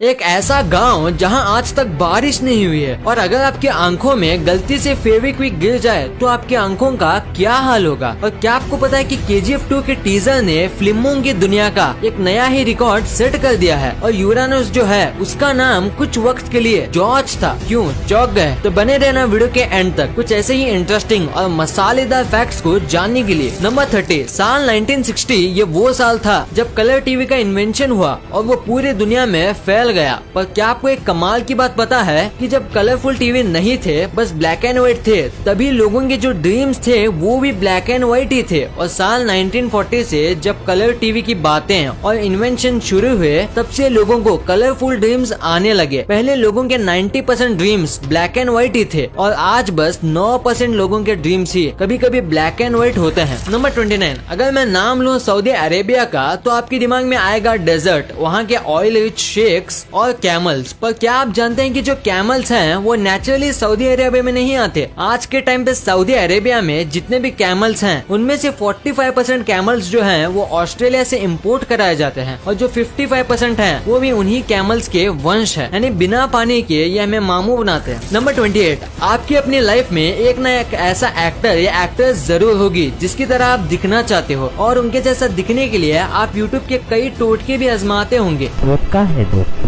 एक ऐसा गांव जहां आज तक बारिश नहीं हुई है और अगर आपकी आंखों में गलती से फेविक्विक गिर जाए तो आपकी आंखों का क्या हाल होगा। और क्या आपको पता है कि KGF 2 के टीजर ने फिल्मों की दुनिया का एक नया ही रिकॉर्ड सेट कर दिया है और यूरानस जो है उसका नाम कुछ वक्त के लिए जॉर्ज था। क्यों चौंक गए? तो बने रहना वीडियो के एंड तक कुछ ऐसे ही इंटरेस्टिंग और मसालेदार फैक्ट्स को जानने के लिए। नंबर 30, साल 1960 ये वो साल था जब कलर टीवी का इन्वेंशन हुआ और वो पूरी दुनिया में फैल गया। पर क्या आपको एक कमाल की बात पता है कि जब कलरफुल टीवी नहीं थे, बस ब्लैक एंड व्हाइट थे, तभी लोगों के जो ड्रीम्स थे वो भी ब्लैक एंड व्हाइट ही थे। और साल 1940 से जब कलर टीवी की बातें और इन्वेंशन शुरू हुए तब से लोगों को कलरफुल ड्रीम्स आने लगे। पहले लोगों के 90% ड्रीम्स ब्लैक एंड व्हाइट ही थे और आज बस 9% लोगों के ड्रीम्स ही कभी कभी ब्लैक एंड व्हाइट होते हैं। नंबर 29, अगर मैं नाम लूँ सऊदी अरेबिया का तो आपके दिमाग में आएगा डेजर्ट, वहाँ के ऑयल रिच शेक्स और कैमल्स। पर क्या आप जानते हैं कि जो कैमल्स हैं वो नेचुरली सऊदी अरेबिया में नहीं आते। आज के टाइम पे सऊदी अरेबिया में जितने भी कैमल्स हैं उनमें से 45% कैमल्स जो हैं वो ऑस्ट्रेलिया से इंपोर्ट कराए जाते हैं और जो 55% हैं वो भी उन्हीं कैमल्स के वंश है, यानी बिना पानी के ये हमें मामू बनाते हैं। नंबर 28, आपकी अपनी लाइफ में एक न एक ऐसा एक्टर या एक्ट्रेस जरूर होगी जिसकी तरह आप दिखना चाहते हो और उनके जैसा दिखने के लिए आप यूट्यूब के कई टोटके भी आजमाते होंगे।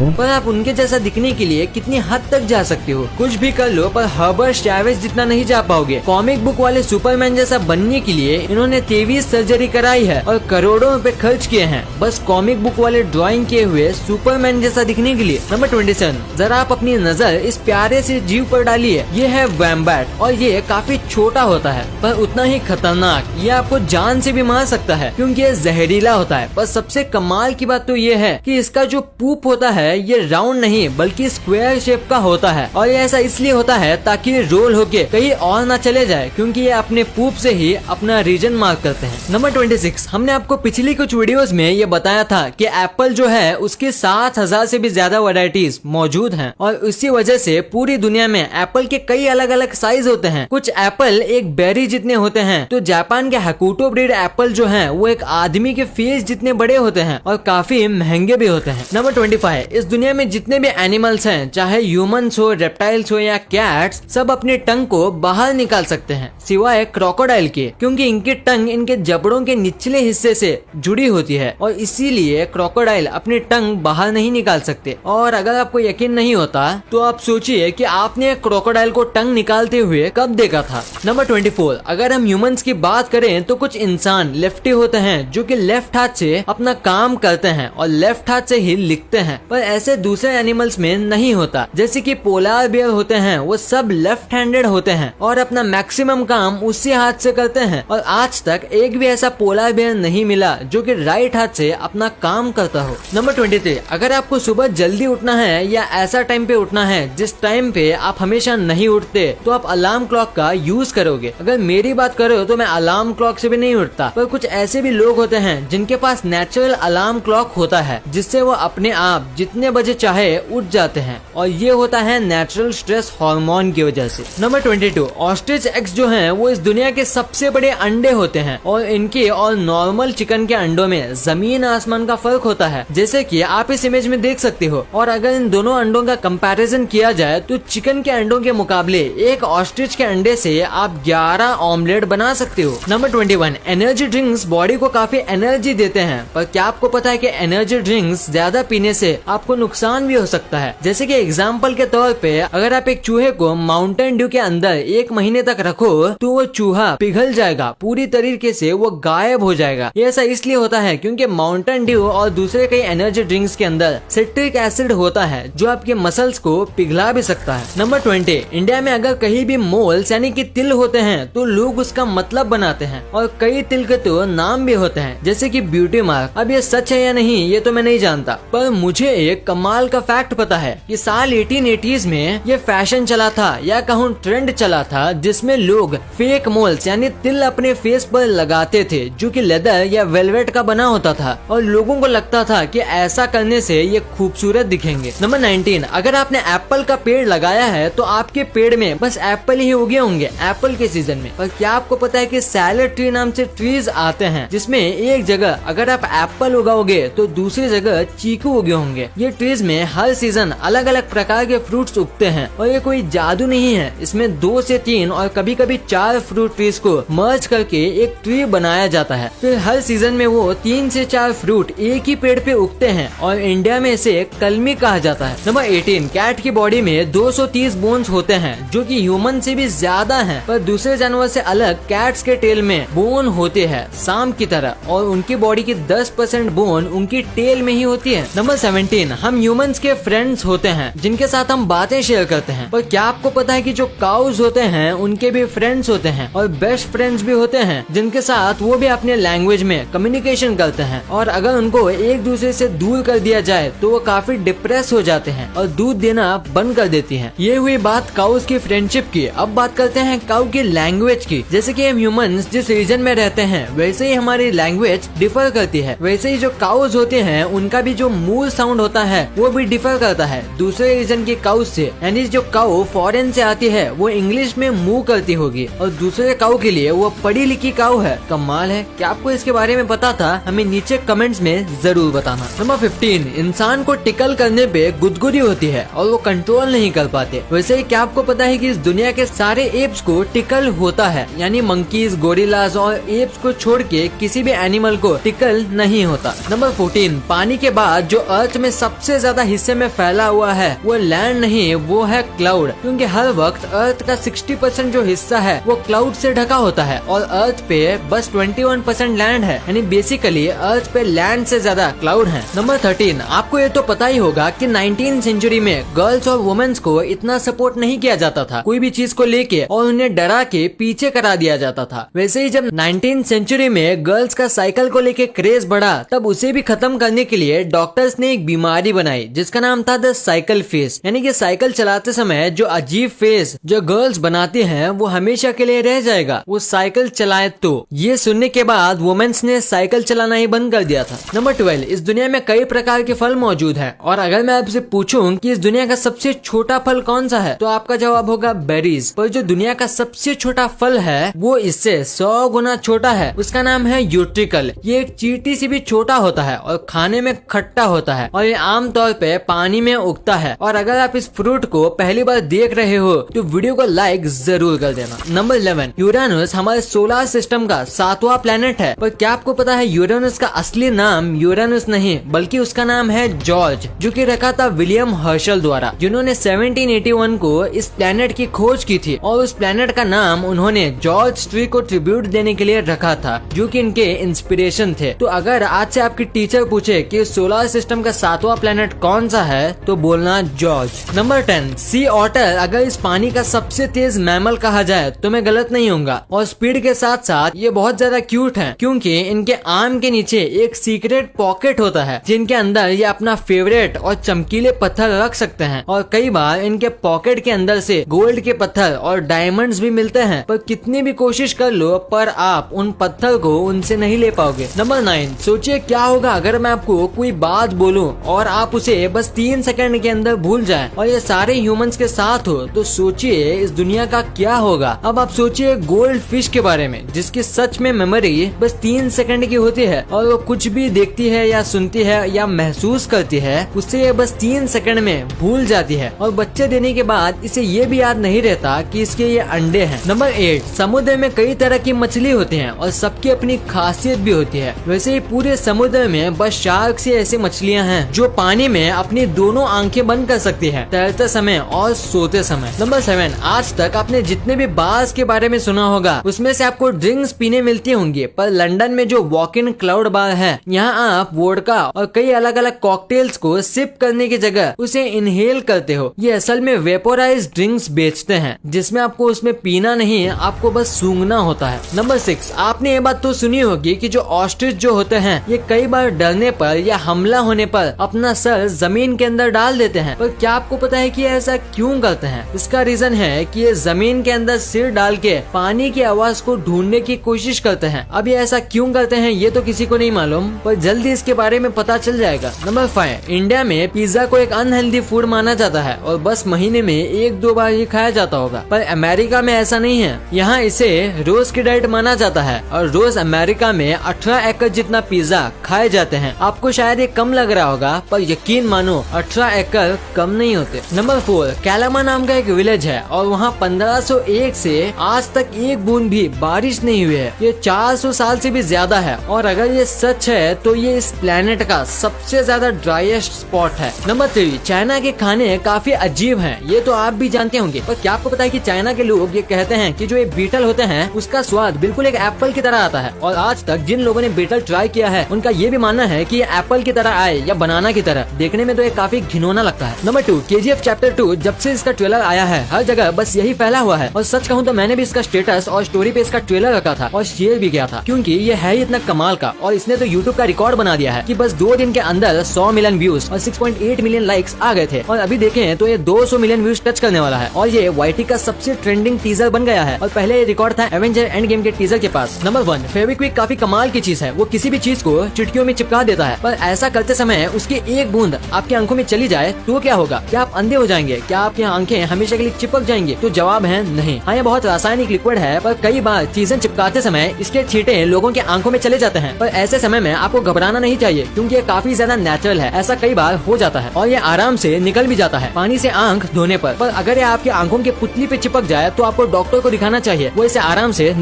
पर आप उनके जैसा दिखने के लिए कितनी हद तक जा सकते हो? कुछ भी कर लो पर हर्बर्ट चैवेज जितना नहीं जा पाओगे। कॉमिक बुक वाले सुपरमैन जैसा बनने के लिए इन्होंने 23 सर्जरी कराई है और करोड़ों रुपए खर्च किए हैं बस कॉमिक बुक वाले ड्राइंग किए हुए सुपरमैन जैसा दिखने के लिए। नंबर 27, जरा आप अपनी नजर इस प्यारे से जीव पर डालिए। ये है वैम्बैट और ये काफी छोटा होता है पर उतना ही खतरनाक। ये आपको जान से भी मार सकता है क्योंकि ये जहरीला होता है। पर सबसे कमाल की बात तो ये है कि इसका जो पूप होता है ये राउंड नहीं बल्कि स्क्वायर शेप का होता है और ये ऐसा इसलिए होता है ताकि ये रोल होके कहीं और ना चले जाए क्योंकि ये अपने पूप से ही अपना रीजन मार्क करते हैं। नंबर 26, हमने आपको पिछली कुछ वीडियोस में ये बताया था कि एप्पल जो है उसके 7000 से भी ज्यादा वैरायटीज मौजूद हैं और इसी वजह से पूरी दुनिया में एप्पल के कई अलग अलग साइज होते हैं। कुछ एप्पल एक बेरी जितने होते हैं तो जापान के हकुटो ब्रीड एप्पल जो है वो एक आदमी के फेस जितने बड़े होते हैं और काफी महंगे भी होते हैं। नंबर 25, इस दुनिया में जितने भी एनिमल्स हैं चाहे ह्यूमंस हो, रेप्टाइल्स हो या कैट्स, सब अपनी टंग को बाहर निकाल सकते हैं सिवाय क्रोकोडाइल के क्योंकि इनकी टंग इनके जबड़ों के निचले हिस्से से जुड़ी होती है और इसीलिए क्रोकोडाइल अपनी टंग बाहर नहीं निकाल सकते। और अगर आपको यकीन नहीं होता तो आप सोचिए कि आपने क्रोकोडाइल को टंग निकालते हुए कब देखा था। नंबर 24, अगर हम ह्यूमंस की बात करें तो कुछ इंसान लेफ्टी होते हैं जो कि लेफ्ट हाथ से अपना काम करते हैं और लेफ्ट हाथ से ही लिखते हैं। पर ऐसे दूसरे एनिमल्स में नहीं होता। जैसे कि पोलार बियर होते हैं वो सब लेफ्ट हैंडेड होते हैं और अपना मैक्सिमम काम उसी हाथ से करते हैं और आज तक एक भी ऐसा पोलार बियर नहीं मिला जो कि राइट हाथ से अपना काम करता हो। नंबर 23, अगर आपको सुबह जल्दी उठना है या ऐसा टाइम पे उठना है जिस टाइम पे आप हमेशा नहीं उठते तो आप अलार्म क्लॉक का यूज करोगे। अगर मेरी बात करो तो मैं अलार्म क्लॉक से भी नहीं उठता, पर कुछ ऐसे भी लोग होते हैं जिनके पास नेचुरल अलार्म क्लॉक होता है जिससे वो अपने आप जितने बजे चाहे उठ जाते हैं और ये होता है नेचुरल स्ट्रेस हार्मोन की वजह से। नंबर 22, ऑस्ट्रिच एग्स जो हैं वो इस दुनिया के सबसे बड़े अंडे होते हैं और इनके और नॉर्मल चिकन के अंडों में जमीन आसमान का फर्क होता है जैसे कि आप इस इमेज में देख सकते हो। और अगर इन दोनों अंडों का कंपैरिजन किया जाए तो चिकन के अंडों के मुकाबले एक ऑस्ट्रिच के अंडे से आप 11 ऑमलेट बना सकते हो। नंबर 21, एनर्जी ड्रिंक्स बॉडी को काफी एनर्जी देते हैं पर क्या आपको पता है कि एनर्जी ड्रिंक्स ज्यादा पीने से आपको नुकसान भी हो सकता है। जैसे कि एग्जाम्पल के तौर पे अगर आप एक चूहे को माउंटेन ड्यू के अंदर 1 महीने तक रखो तो वो चूहा पिघल जाएगा, पूरी तरीके से वो गायब हो जाएगा। ये ऐसा इसलिए होता है क्योंकि माउंटेन ड्यू और दूसरे कई एनर्जी ड्रिंक्स के अंदर सिट्रिक एसिड होता है जो आपके मसल्स को पिघला भी सकता है। नंबर 20, इंडिया में अगर कहीं भी मोल्स यानी कि तिल होते हैं तो लोग उसका मतलब बनाते हैं और कई तिल के तो नाम भी होते हैं जैसे कि ब्यूटी मार्क। अब ये सच है या नहीं ये तो मैं नहीं जानता, पर मुझे एक कमाल का फैक्ट पता है कि साल 1880s में ये फैशन चला था या कहूँ ट्रेंड चला था जिसमें लोग फेक मोल्स यानी तिल अपने फेस पर लगाते थे जो कि लेदर या वेलवेट का बना होता था और लोगों को लगता था कि ऐसा करने से ये खूबसूरत दिखेंगे। नंबर 19, अगर आपने एप्पल का पेड़ लगाया है तो आपके पेड़ में बस एप्पल ही उगे होंगे एप्पल के सीजन में। पर क्या आपको पता है कि सैलेड ट्री नाम से ट्रीज आते हैं जिसमें एक जगह अगर आप एप्पल उगाओगे तो दूसरी जगह चीकू उगे होंगे। ये ट्रीज में हर सीजन अलग अलग प्रकार के फ्रूट्स उगते हैं और ये कोई जादू नहीं है। इसमें 2 से 3 और कभी कभी 4 फ्रूट ट्रीज को मर्ज करके एक ट्री बनाया जाता है। फिर हर सीजन में वो 3 से 4 फ्रूट एक ही पेड़ पे उगते हैं और इंडिया में इसे कलमी कहा जाता है। नंबर 18, कैट की बॉडी में 230 बोन्स होते हैं जो कि ह्यूमन से भी ज्यादा हैं, पर दूसरे जानवर से अलग कैट्स के टेल में बोन होते हैं सांप की तरह और उनकी बॉडी की 10% बोन उनकी टेल में ही होती है। नंबर 17, हम ह्यूमंस के फ्रेंड्स होते हैं जिनके साथ हम बातें शेयर करते हैं, पर क्या आपको पता है कि जो काउज होते हैं उनके भी फ्रेंड्स होते हैं और बेस्ट फ्रेंड्स भी होते हैं जिनके साथ वो भी अपने लैंग्वेज में कम्युनिकेशन करते हैं और अगर उनको एक दूसरे से दूर कर दिया जाए तो वो काफी डिप्रेस हो जाते हैं और दूध देना बंद कर देती हैं। ये हुई बात काउस की फ्रेंडशिप की। अब बात करते हैं काउ की लैंग्वेज की। जैसे कि हम ह्यूमंस जिस रीजन में रहते हैं वैसे ही हमारी लैंग्वेज डिफर करती है, वैसे ही जो काउस होते हैं उनका भी जो मूल साउंड होता है वो भी डिफर करता है दूसरे रीजन के काउस से। यानी जो काउ फॉरेन से आती है वो इंग्लिश में मूव करती होगी और दूसरे काउ के लिए वो पढ़ी लिखी काउ है। कमाल है। क्या आपको इसके बारे में पता था? हमें नीचे कमेंट्स में जरूर बताना। नंबर 15, इंसान को टिकल करने पे गुदगुदी होती है और वो कंट्रोल नहीं कर पाते। वैसे ही क्या आपको पता है कि इस दुनिया के सारे एप्स को टिकल होता है, यानी मंकीज, गोरिल्लास और एप्स को छोड़ के किसी भी एनिमल को टिकल नहीं होता। नंबर 14, पानी के बाद जो अर्थ में सबसे ज्यादा हिस्से में फैला हुआ है वो लैंड नहीं, वो है क्लाउड, क्योंकि हर वक्त अर्थ का 60% जो हिस्सा है वो क्लाउड से ढका होता है और अर्थ पे बस 21% लैंड है, यानी बेसिकली अर्थ पे लैंड से ज्यादा क्लाउड है। नंबर 13, आपको ये तो पता ही होगा कि 19th सेंचुरी में गर्ल्स और वुमेन्स को इतना सपोर्ट नहीं किया जाता था कोई भी चीज को लेके और उन्हें डरा के पीछे करा दिया जाता था। वैसे ही जब 19th सेंचुरी में गर्ल्स का साइकिल को लेके क्रेज बढ़ा तब उसे भी खत्म करने के लिए डॉक्टर्स ने एक बीमारी बनाई जिसका नाम था द साइकिल फेस, यानी कि साइकिल चलाते समय जो अजीब फेस जो गर्ल्स बनाती हैं वो हमेशा के लिए रह जाएगा वो साइकिल चलाए तो। ये सुनने के बाद वुमेन्स ने साइकिल चलाना ही बंद कर दिया था। नंबर 12, इस दुनिया में कई प्रकार के फल मौजूद हैं और अगर मैं आपसे पूछूं कि इस दुनिया का सबसे छोटा फल कौन सा है तो आपका जवाब होगा बेरीज। पर जो दुनिया का सबसे छोटा फल है वो इससे 100 गुना छोटा है, उसका नाम है यूट्रिकल। ये एक चींटी से भी छोटा होता है और खाने में खट्टा होता है और ये आमतौर पे पानी में उगता है। और अगर आप इस फ्रूट को पहली बार देख रहे हो तो वीडियो को लाइक जरूर कर देना। नंबर 11, यूरेनस हमारे सोलर सिस्टम का 7वां प्लेनेट है, पर क्या आपको पता है यूरेनस का असली नाम यूरेनस नहीं बल्कि उसका नाम है जॉर्ज, जो कि रखा था विलियम हर्शल द्वारा, जिन्होंने 1781 को इस प्लेनेट की खोज की थी और उस प्लेनेट का नाम उन्होंने जॉर्ज ट्री को ट्रिब्यूट देने के लिए रखा था जो कि इनके इंस्पिरेशन थे। तो अगर आज से आपकी टीचर पूछे कि सोलर सिस्टम का 7वां प्लेनेट कौन सा है तो बोलना जॉर्ज। नंबर 10, सी ऑटर अगर इस पानी का सबसे तेज मैमल कहा जाए तो मैं गलत नहीं होऊंगा और स्पीड के साथ साथ ये बहुत ज्यादा क्यूट हैं क्योंकि इनके आर्म के नीचे एक सीक्रेट पॉकेट होता है जिनके अंदर ये अपना फेवरेट और चमकीले पत्थर रख सकते हैं और कई बार इनके पॉकेट के अंदर से गोल्ड के पत्थर और डायमंड्स भी मिलते हैं, पर कितनी भी कोशिश कर लो पर आप उन पत्थर को उनसे नहीं ले पाओगे। नंबर 9, सोचिए क्या होगा अगर मैं आपको कोई बात बोलूं और आप उसे बस 3 सेकंड के अंदर भूल जाएं और ये सारे ह्यूमंस के साथ हो तो सोचिए इस दुनिया का क्या होगा। अब आप सोचिए गोल्ड फिश के बारे में जिसकी सच में मेमोरी बस 3 सेकंड की होती है और वो कुछ भी देखती है या सुनती है या महसूस करती है उससे ये बस 3 सेकंड में भूल जाती है और बच्चे देने के बाद इसे ये भी याद नहीं रहता कि इसके ये अंडे हैं। नंबर 8, समुद्र में कई तरह की मछली होती हैं और सबकी अपनी खासियत भी होती है। वैसे ही पूरे समुद्र में बस शार्क से ऐसी मछलियां हैं जो पानी में अपनी दोनों आंखें बंद कर सकती है तैरते समय और सोते समय। नंबर 7, आज तक आपने जितने भी बार्स के बारे में सुना होगा उसमें से आपको ड्रिंक्स पीने मिलती होंगी, पर लंदन में जो वॉक इन क्लाउड बार है यहाँ आप वोडका और कई अलग अलग कॉकटेल्स को सिप करने की जगह उसे इनहेल करते हो। ये असल में वेपोराइज्ड ड्रिंक्स बेचते हैं जिसमें आपको उसमें पीना नहीं आपको बस सूंघना होता है। नंबर 6, आपने ये बात तो सुनी होगी कि जो ऑस्ट्रिच जो होते हैं ये कई बार डरने पर या हमला होने पर अपना सर जमीन के अंदर डाल देते हैं, पर क्या आपको पता है कि ऐसा क्यों करते हैं? इसका रीजन है कि ये जमीन के अंदर सिर डाल के पानी की आवाज को ढूंढने की कोशिश करते हैं। अब ये ऐसा क्यों करते हैं ये तो किसी को नहीं मालूम, पर जल्दी इसके बारे में पता चल जाएगा। नंबर 5, इंडिया में पिज्जा को एक अनहेल्दी फूड माना जाता है और बस महीने में 1-2 बार ये खाया जाता होगा, पर अमेरिका में ऐसा नहीं है। यहाँ इसे रोज की डाइट माना जाता है और रोज अमेरिका में 18 एकड़ जितना पिज्जा खाए जाते हैं। आपको शायद ये कम लग रहा होगा पर यकीन मानो 18 एकड़ कम नहीं होते। नंबर 4, कैलामा नाम का एक विलेज है और वहाँ 1501 से आज तक एक बूंद भी बारिश नहीं हुई है। ये 400 साल से भी ज्यादा है और अगर ये सच है तो ये इस प्लेनेट का सबसे ज्यादा ड्राइएस्ट स्पॉट है। नंबर 3, चाइना के खाने काफी अजीब हैं। ये तो आप भी जानते होंगे, पर क्या आपको पता है कि चाइना के लोग ये कहते हैं कि जो ये बीटल होते हैं उसका स्वाद बिल्कुल एक एप्पल की तरह आता है। और आज तक जिन लोगों ने बीटल ट्राई किया है उनका ये भी मानना है कि ये एप्पल की तरह आए या बनाना की तरह। देखने में तो ये काफी घिनौना लगता है। नंबर 2, KGF चैप्टर 2 जब से इसका ट्रेलर आया है हर जगह बस यही फैला हुआ है। और सच कहूँ तो मैंने भी इसका स्टेटस और स्टोरी पे इसका ट्रेलर रखा था और शेयर भी किया था, क्योंकि ये है इतना कमाल का और इसने तो यूट्यूब का रिकॉर्ड बना दिया है कि बस 2 दिन के अंदर 100 मिलियन व्यूज और 6.8 मिलियन लाइक्स आ गए थे। और अभी देखें तो ये 200 मिलियन व्यूज टच करने वाला है और ये YT का सबसे ट्रेंडिंग टीजर बन गया है। और पहले ये रिकॉर्ड था एवेंजर एंड गेम के टीजर के पास। नंबर 1, फेविक्विक काफी कमाल की चीज है। वो किसी भी चीज को चुटकियों में चिपका देता है, पर ऐसा करते समय उसकी एक बूंद आपकी आंखों में चली जाए तो क्या होगा? क्या आप अंधे हो जाएंगे? क्या आपकी आंखें हमेशा के लिए चिपक जाएंगे? तो जवाब है नहीं। हाँ, ये बहुत रासायनिक लिक्विड है, पर कई बार चीजें चिपकाते समय इसके छींटे लोगों की आंखों में चले जाते हैं। पर ऐसे समय में आपको घबराना नहीं चाहिए, क्योंकि ये काफी ज्यादा नेचुरल है। ऐसा कई बार हो जाता है और ये आराम से निकल भी जाता है पानी से आंख धोने पर। अगर ये आपकी आंखों के पुतली पे चिपक जाए तो आपको डॉक्टर को दिखाना चाहिए, वो इसे आराम से